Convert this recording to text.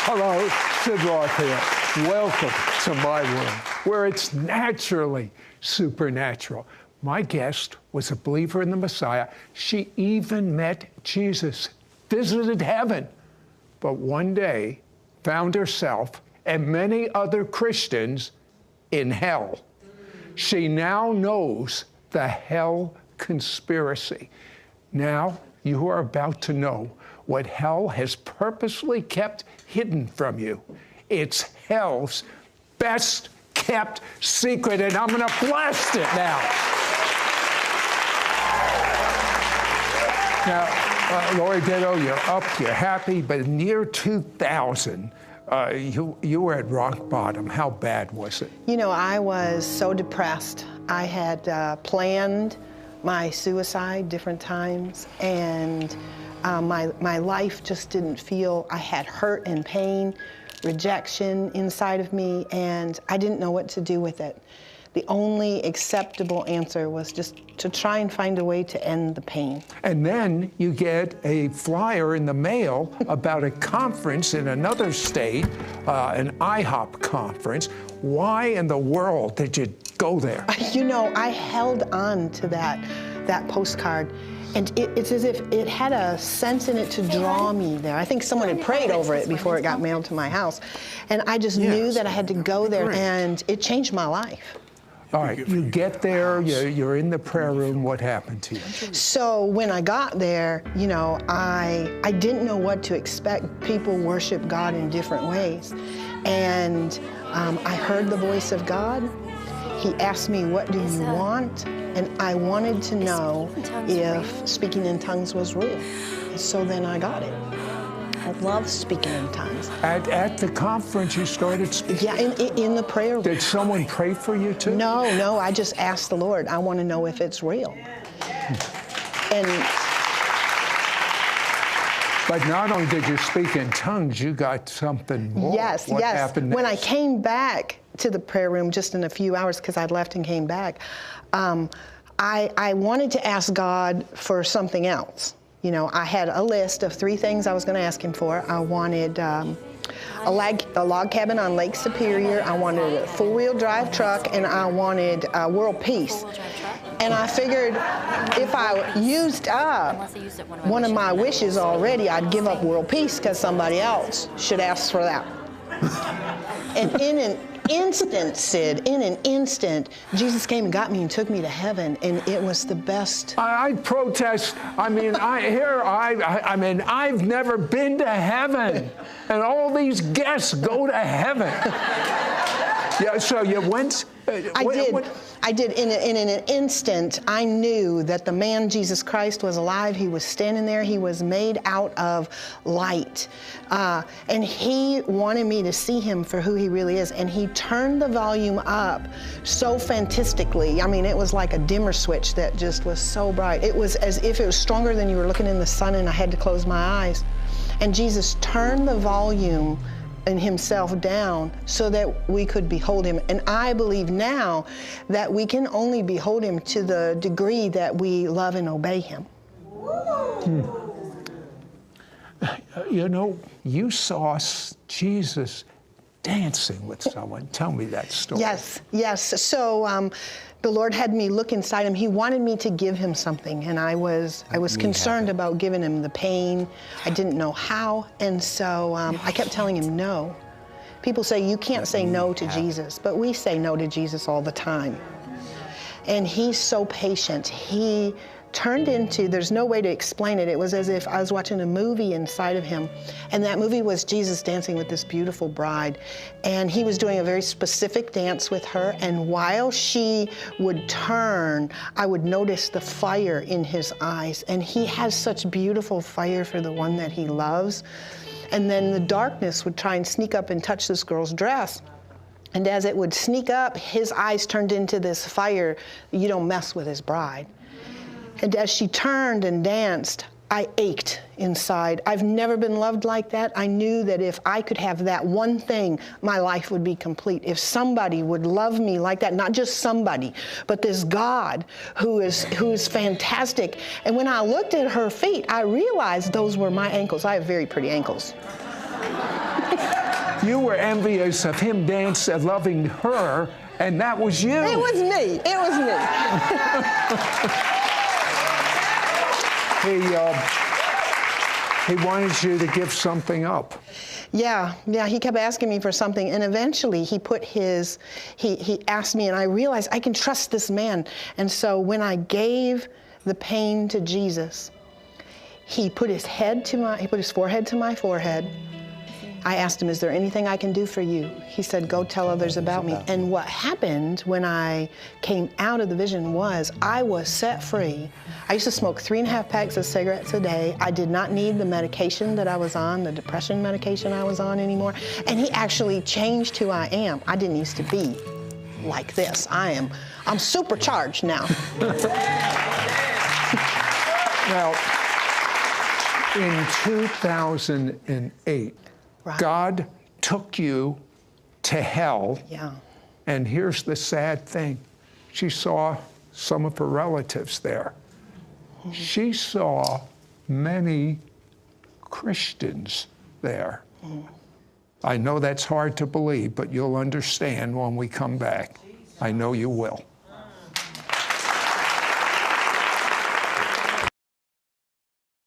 Hello, Sid Roth here. Welcome to my world, where it's naturally supernatural. My guest was a believer in the Messiah. She even met Jesus, visited heaven, but one day found herself and many other Christians in hell. She now knows the hell conspiracy. Now you are about to know what hell has purposely kept hidden from you. It's hell's best kept secret, and I'm going to blast it now. Now, Lori Ditto, you're up, you're happy, but in the year 2000, you were at rock bottom. How bad was it? You know, I was so depressed. I had planned my suicide different times, and my life just didn't feel, I had hurt and pain, rejection inside of me, and I didn't know what to do with it. The only acceptable answer was just to try and find a way to end the pain. And then you get a flyer in the mail about a conference in another state, an IHOP conference. Why in the world did you go there? You know, I held on to that postcard, and it's as if it had a sense in it to draw me there. I think someone had prayed over it before it got mailed to my house. And I just knew that I had to go there, and it changed my life. All right, you get there, you're in the prayer room. What happened to you? So when I got there, you know, I didn't know what to expect. People worship God in different ways. And I heard the voice of God. He asked me, what do you want? And I wanted to know if speaking in tongues was real. So then I got it. I love speaking in tongues. At the conference, you started speaking? Yeah, in the prayer room. Did someone pray for you too? No, I just asked the Lord, I want to know if it's real. But not only did you speak in tongues, you got something more. Yes, what happened next? When I came back to the prayer room just in a few hours, because I'd left and came back, I wanted to ask God for something else. You know, I had a list of 3 things I was going to ask him for. I wanted a log cabin on Lake Superior, I wanted a 4-wheel drive truck, and I wanted world peace. And I figured if I used up one of my wishes already, I'd give up world peace because somebody else should ask for that. And in an instant, Sid, in an instant, Jesus came and got me and took me to heaven, and it was the best. I protest. I mean, I've never been to heaven, and all these guests go to heaven. Yeah, so you went. I did. In an instant, I knew that the man Jesus Christ was alive. He was standing there. He was made out of light. And he wanted me to see him for who he really is. And he turned the volume up so fantastically. I mean, it was like a dimmer switch that just was so bright. It was as if it was stronger than you were looking in the sun, and I had to close my eyes. And Jesus turned the volume and himself down so that we could behold him. And I believe now that we can only behold him to the degree that we love and obey him. You know, you saw Jesus dancing with someone. Tell me that story. Yes. So the Lord had me look inside him. He wanted me to give him something, and I was concerned about giving him the pain. I didn't know how, and so I kept telling him no. People say you can't say no to Jesus, but we say no to Jesus all the time. And he's so patient. He turned into, there's no way to explain it. It was as if I was watching a movie inside of him. And that movie was Jesus dancing with this beautiful bride. And he was doing a very specific dance with her. And while she would turn, I would notice the fire in his eyes. And he has such beautiful fire for the one that he loves. And then the darkness would try and sneak up and touch this girl's dress. And as it would sneak up, his eyes turned into this fire. You don't mess with his bride. And as she turned and danced, I ached inside. I've never been loved like that. I knew that if I could have that one thing, my life would be complete. If somebody would love me like that, not just somebody, but this God who is fantastic. And when I looked at her feet, I realized those were my ankles. I have very pretty ankles. You were envious of him dancing, loving her, and that was you. It was me. It was me. He wanted you to give something up. Yeah, he kept asking me for something, and eventually he asked me, and I realized I can trust this man. And so when I gave the pain to Jesus, he put his forehead to my forehead. I asked him, is there anything I can do for you? He said, go tell others about me. And what happened when I came out of the vision was I was set free. I used to smoke 3.5 packs of cigarettes a day. I did not need the medication that I was on, the depression medication I was on anymore. And he actually changed who I am. I didn't used to be like this. I'm supercharged now. Now, in 2008, right. God took you to hell. Yeah. And here's the sad thing. She saw some of her relatives there. Mm-hmm. She saw many Christians there. Mm-hmm. I know that's hard to believe, but you'll understand when we come back. I know you will.